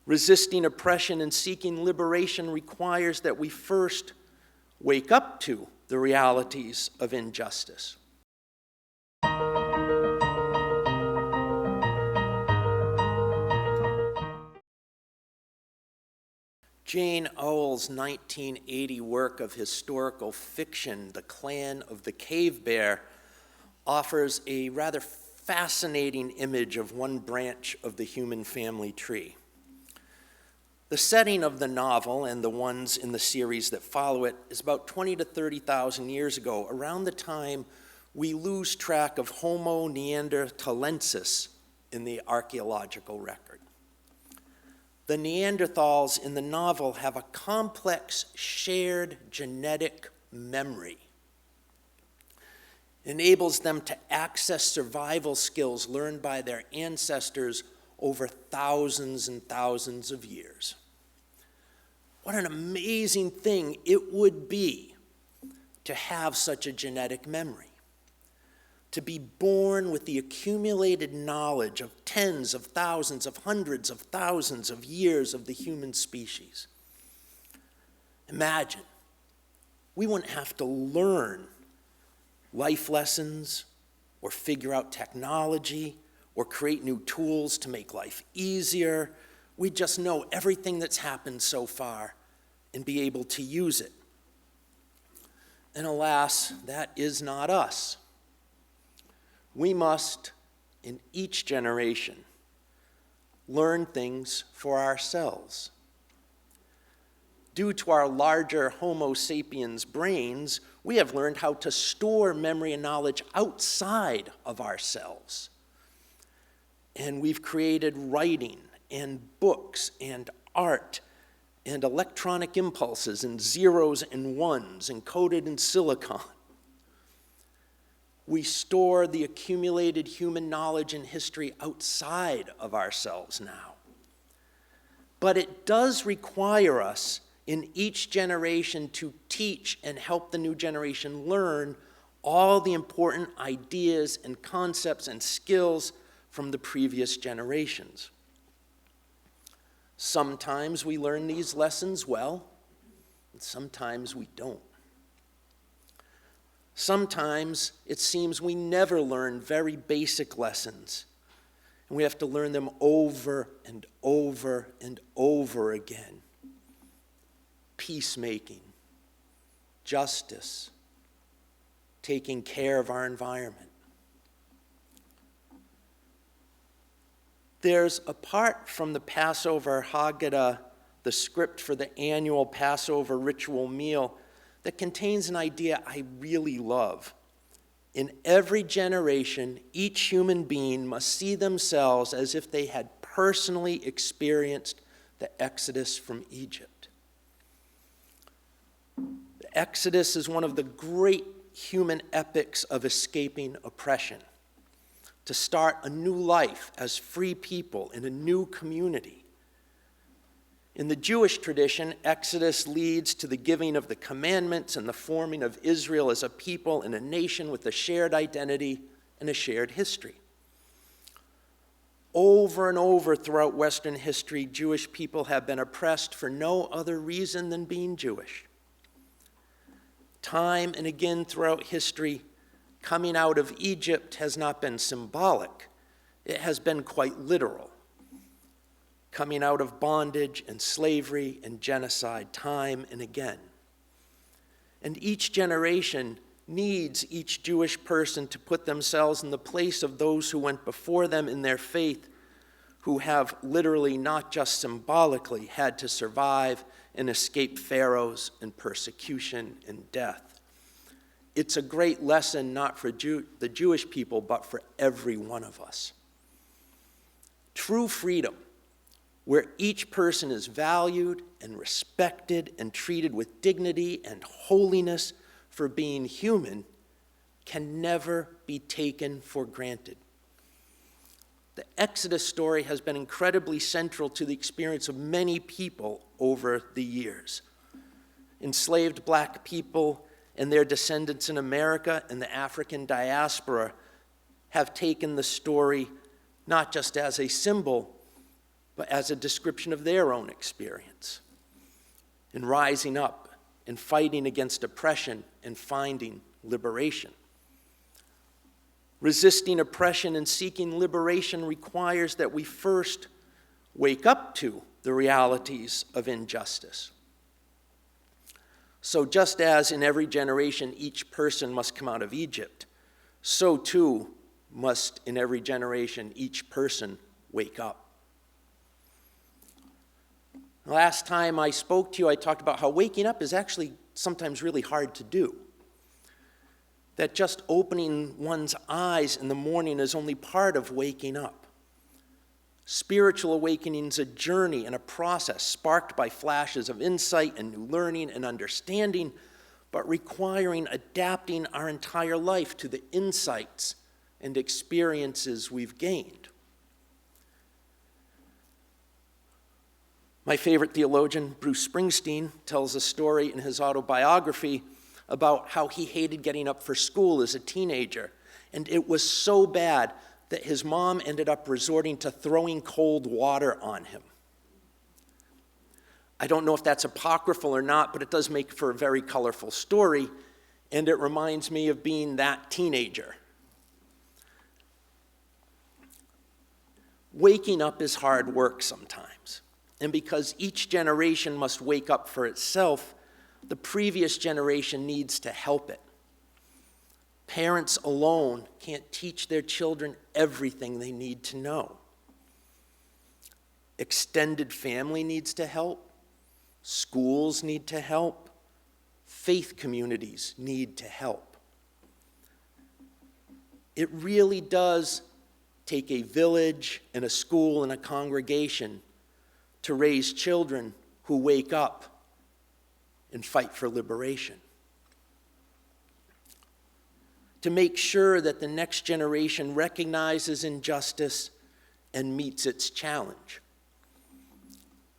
Resisting oppression and seeking liberation requires that we first wake up to the realities of injustice. Jane Auel's 1980 work of historical fiction, The Clan of the Cave Bear, offers a rather fascinating image of one branch of the human family tree. The setting of the novel and the ones in the series that follow it is about 20 to 30,000 years ago, around the time we lose track of Homo neanderthalensis in the archaeological record. The Neanderthals in the novel have a complex shared genetic memory. It enables them to access survival skills learned by their ancestors over thousands and thousands of years. What an amazing thing it would be to have such a genetic memory. To be born with the accumulated knowledge of tens of thousands, of hundreds of thousands of years of the human species. Imagine, we wouldn't have to learn life lessons or figure out technology or create new tools to make life easier. We just know everything that's happened so far and be able to use it. And alas, that is not us. We must, in each generation, learn things for ourselves. Due to our larger Homo sapiens brains, we have learned how to store memory and knowledge outside of ourselves. And we've created writing and books and art and electronic impulses and zeros and ones encoded in silicon. We store the accumulated human knowledge and history outside of ourselves now. But it does require us in each generation to teach and help the new generation learn all the important ideas and concepts and skills from the previous generations. Sometimes we learn these lessons well, and sometimes we don't. Sometimes it seems we never learn very basic lessons, and we have to learn them over and over and over again. Peacemaking, justice, taking care of our environment. There's a part from the Passover Haggadah, the script for the annual Passover ritual meal, that contains an idea I really love. In every generation, each human being must see themselves as if they had personally experienced the Exodus from Egypt. The Exodus is one of the great human epics of escaping oppression, to start a new life as free people in a new community. In the Jewish tradition, Exodus leads to the giving of the commandments and the forming of Israel as a people and a nation with a shared identity and a shared history. Over and over throughout Western history, Jewish people have been oppressed for no other reason than being Jewish. Time and again throughout history, coming out of Egypt has not been symbolic. It has been quite literal. Coming out of bondage and slavery and genocide time and again. And each generation needs each Jewish person to put themselves in the place of those who went before them in their faith, who have literally, not just symbolically, had to survive and escape pharaohs and persecution and death. It's a great lesson not for the Jewish people, but for every one of us. True freedom, where each person is valued and respected and treated with dignity and holiness for being human, can never be taken for granted. The Exodus story has been incredibly central to the experience of many people over the years. Enslaved black people and their descendants in America and the African diaspora have taken the story not just as a symbol, but as a description of their own experience in rising up and fighting against oppression and finding liberation. Resisting oppression and seeking liberation requires that we first wake up to the realities of injustice. So just as in every generation each person must come out of Egypt, so too must in every generation each person wake up. Last time I spoke to you, I talked about how waking up is actually sometimes really hard to do. That just opening one's eyes in the morning is only part of waking up. Spiritual awakening is a journey and a process sparked by flashes of insight and new learning and understanding, but requiring adapting our entire life to the insights and experiences we've gained. My favorite theologian, Bruce Springsteen, tells a story in his autobiography about how he hated getting up for school as a teenager, and it was so bad that his mom ended up resorting to throwing cold water on him. I don't know if that's apocryphal or not, but it does make for a very colorful story, and it reminds me of being that teenager. Waking up is hard work sometimes, and because each generation must wake up for itself, the previous generation needs to help it. Parents alone can't teach their children everything they need to know. Extended family needs to help. Schools need to help. Faith communities need to help. It really does take a village and a school and a congregation to raise children who wake up and fight for liberation. To make sure that the next generation recognizes injustice and meets its challenge.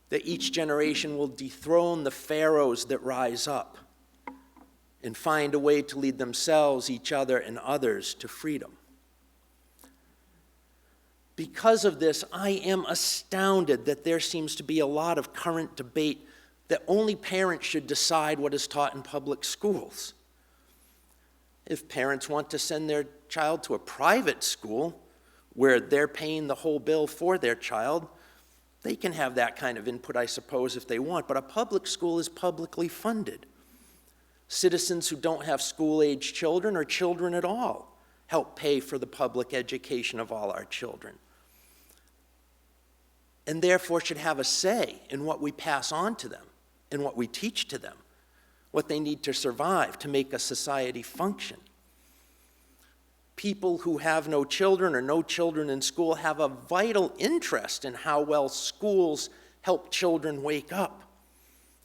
That each generation will dethrone the pharaohs that rise up and find a way to lead themselves, each other, and others to freedom. Because of this, I am astounded that there seems to be a lot of current debate that only parents should decide what is taught in public schools. If parents want to send their child to a private school where they're paying the whole bill for their child, they can have that kind of input, I suppose, if they want. But a public school is publicly funded. Citizens who don't have school-age children or children at all help pay for the public education of all our children, and therefore should have a say in what we pass on to them and what we teach to them, what they need to survive to make a society function. People who have no children or no children in school have a vital interest in how well schools help children wake up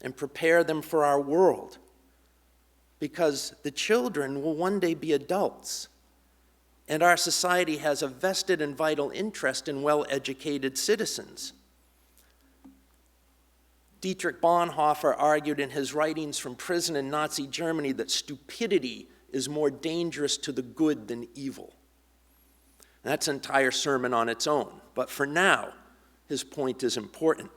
and prepare them for our world, because the children will one day be adults, and our society has a vested and vital interest in well-educated citizens. Dietrich Bonhoeffer argued in his writings from prison in Nazi Germany that stupidity is more dangerous to the good than evil. That's an entire sermon on its own, but for now, his point is important.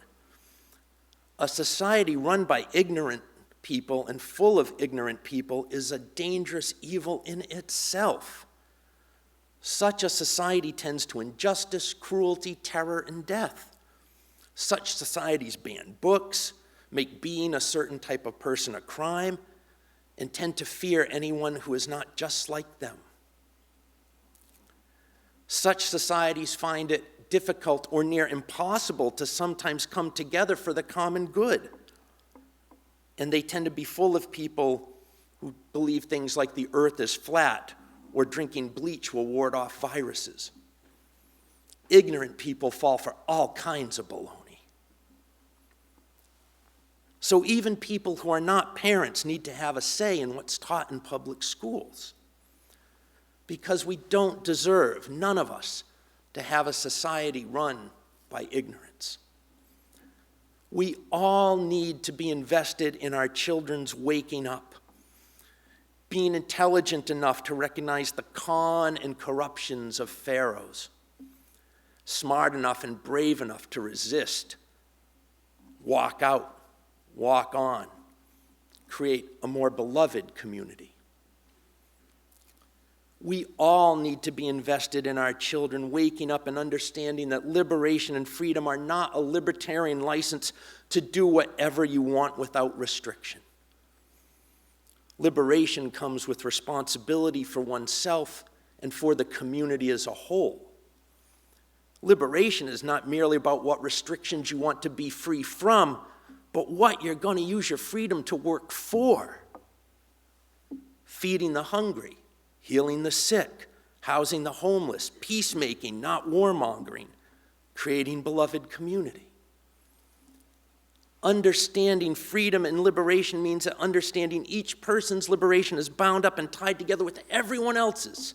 A society run by ignorant people and full of ignorant people is a dangerous evil in itself. Such a society tends to injustice, cruelty, terror, and death. Such societies ban books, make being a certain type of person a crime, and tend to fear anyone who is not just like them. Such societies find it difficult or near impossible to sometimes come together for the common good. And they tend to be full of people who believe things like the earth is flat or drinking bleach will ward off viruses. Ignorant people fall for all kinds of baloney. So even people who are not parents need to have a say in what's taught in public schools, because we don't deserve, none of us, to have a society run by ignorance. We all need to be invested in our children's waking up, being intelligent enough to recognize the con and corruptions of pharaohs, smart enough and brave enough to resist, walk out, walk on, create a more beloved community. We all need to be invested in our children, waking up and understanding that liberation and freedom are not a libertarian license to do whatever you want without restriction. Liberation comes with responsibility for oneself and for the community as a whole. Liberation is not merely about what restrictions you want to be free from, but what you're going to use your freedom to work for. Feeding the hungry, healing the sick, housing the homeless, peacemaking, not warmongering, creating beloved community. Understanding freedom and liberation means that understanding each person's liberation is bound up and tied together with everyone else's.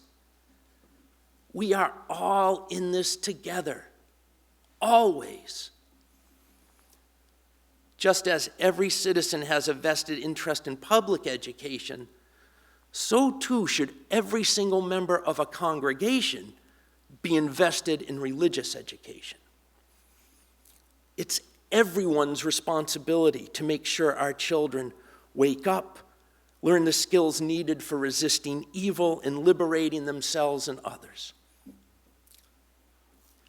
We are all in this together, always. Just as every citizen has a vested interest in public education, so too should every single member of a congregation be invested in religious education. It's everyone's responsibility to make sure our children wake up, learn the skills needed for resisting evil and liberating themselves and others.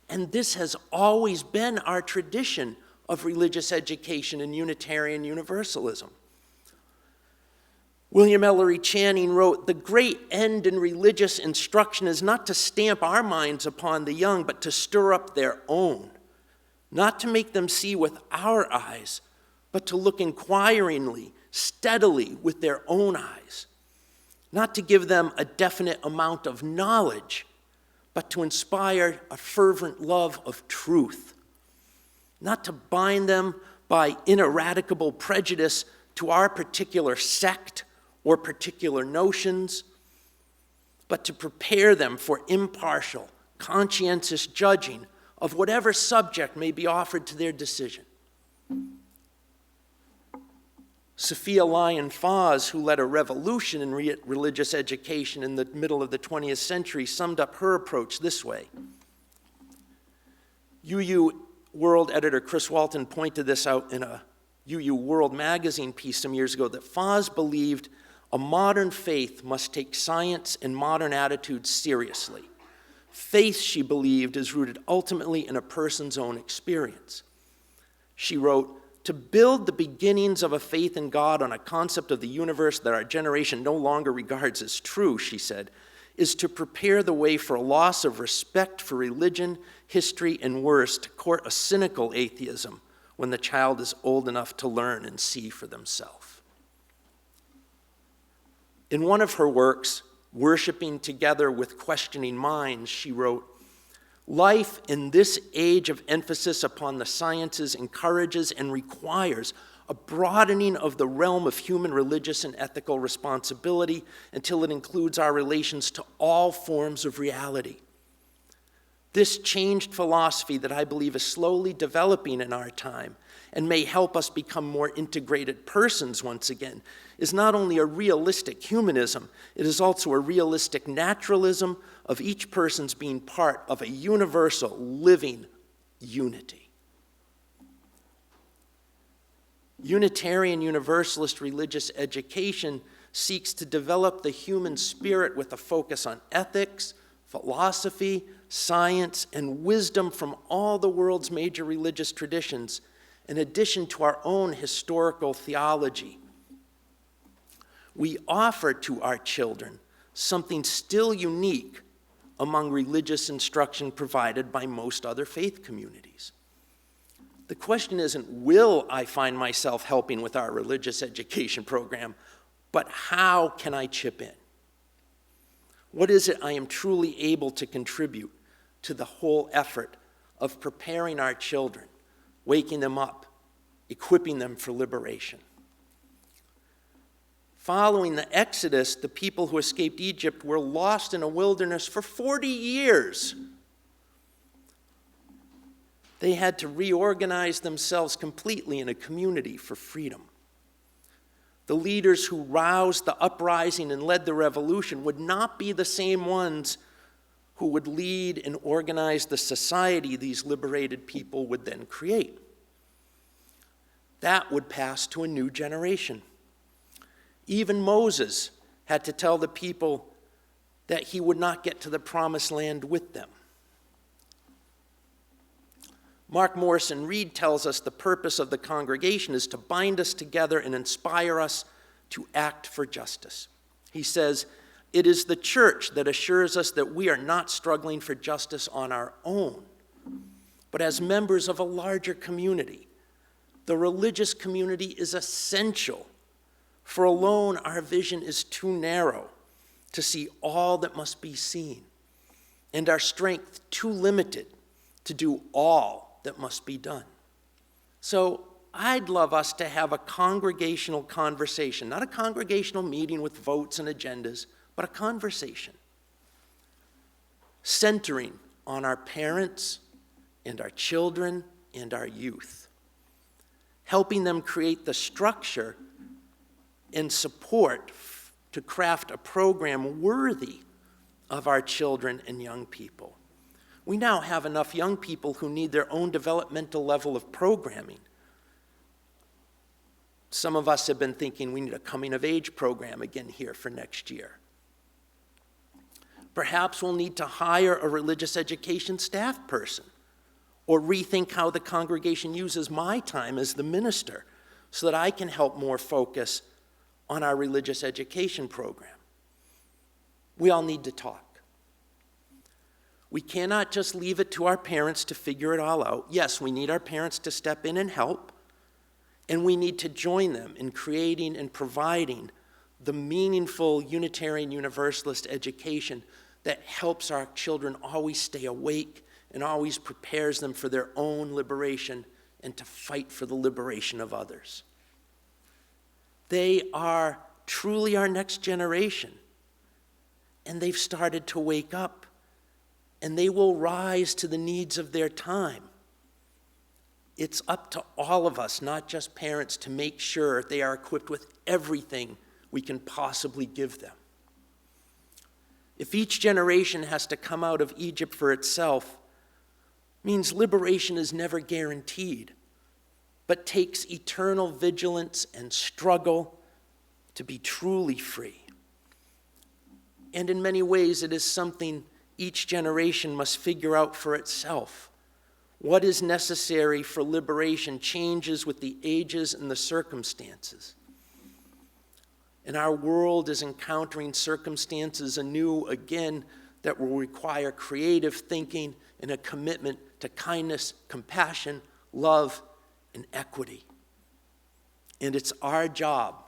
And this has always been our tradition of religious education in Unitarian Universalism. William Ellery Channing wrote, "The great end in religious instruction is not to stamp our minds upon the young, but to stir up their own. Not to make them see with our eyes, but to look inquiringly, steadily with their own eyes. Not to give them a definite amount of knowledge, but to inspire a fervent love of truth. Not to bind them by ineradicable prejudice to our particular sect or particular notions, but to prepare them for impartial, conscientious judging of whatever subject may be offered to their decision." Sophia Lyon-Fahs, who led a revolution in religious education in the middle of the 20th century, summed up her approach this way. UU World editor Chris Walton pointed this out in a UU World magazine piece some years ago, that Fahs believed a modern faith must take science and modern attitudes seriously. Faith, she believed, is rooted ultimately in a person's own experience. She wrote, "To build the beginnings of a faith in God on a concept of the universe that our generation no longer regards as true," she said, "is to prepare the way for a loss of respect for religion, history, and worse, to court a cynical atheism when the child is old enough to learn and see for themselves." In one of her works, Worshipping Together with Questioning Minds, she wrote, "Life in this age of emphasis upon the sciences encourages and requires a broadening of the realm of human religious and ethical responsibility until it includes our relations to all forms of reality. This changed philosophy that I believe is slowly developing in our time and may help us become more integrated persons once again is not only a realistic humanism, it is also a realistic naturalism of each person's being part of a universal, living unity." Unitarian Universalist religious education seeks to develop the human spirit with a focus on ethics, philosophy, science, and wisdom from all the world's major religious traditions, in addition to our own historical theology. We offer to our children something still unique among religious instruction provided by most other faith communities. The question isn't, will I find myself helping with our religious education program, but how can I chip in? What is it I am truly able to contribute to the whole effort of preparing our children, waking them up, equipping them for liberation? Following the Exodus, the people who escaped Egypt were lost in a wilderness for 40 years. They had to reorganize themselves completely in a community for freedom. The leaders who roused the uprising and led the revolution would not be the same ones who would lead and organize the society these liberated people would then create. That would pass to a new generation. Even Moses had to tell the people that he would not get to the promised land with them. Mark Morrison Reed tells us the purpose of the congregation is to bind us together and inspire us to act for justice. He says, "It is the church that assures us that we are not struggling for justice on our own, but as members of a larger community. The religious community is essential, for alone our vision is too narrow to see all that must be seen, and our strength too limited to do all that must be done." So I'd love us to have a congregational conversation, not a congregational meeting with votes and agendas, but a conversation centering on our parents and our children and our youth, helping them create the structure and support to craft a program worthy of our children and young people. We now have enough young people who need their own developmental level of programming. Some of us have been thinking we need a coming-of-age program again here for next year. Perhaps we'll need to hire a religious education staff person or rethink how the congregation uses my time as the minister so that I can help more focus on our religious education program. We all need to talk. We cannot just leave it to our parents to figure it all out. Yes, we need our parents to step in and help, and we need to join them in creating and providing the meaningful Unitarian Universalist education that helps our children always stay awake and always prepares them for their own liberation and to fight for the liberation of others. They are truly our next generation, and they've started to wake up, and they will rise to the needs of their time. It's up to all of us, not just parents, to make sure they are equipped with everything we can possibly give them. If each generation has to come out of Egypt for itself, means liberation is never guaranteed, but takes eternal vigilance and struggle to be truly free. And in many ways, it is something each generation must figure out for itself. What is necessary for liberation changes with the ages and the circumstances. And our world is encountering circumstances anew again that will require creative thinking and a commitment to kindness, compassion, love, and equity. And it's our job,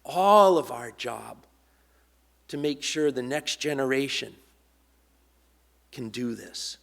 all of our job, to make sure the next generation can do this.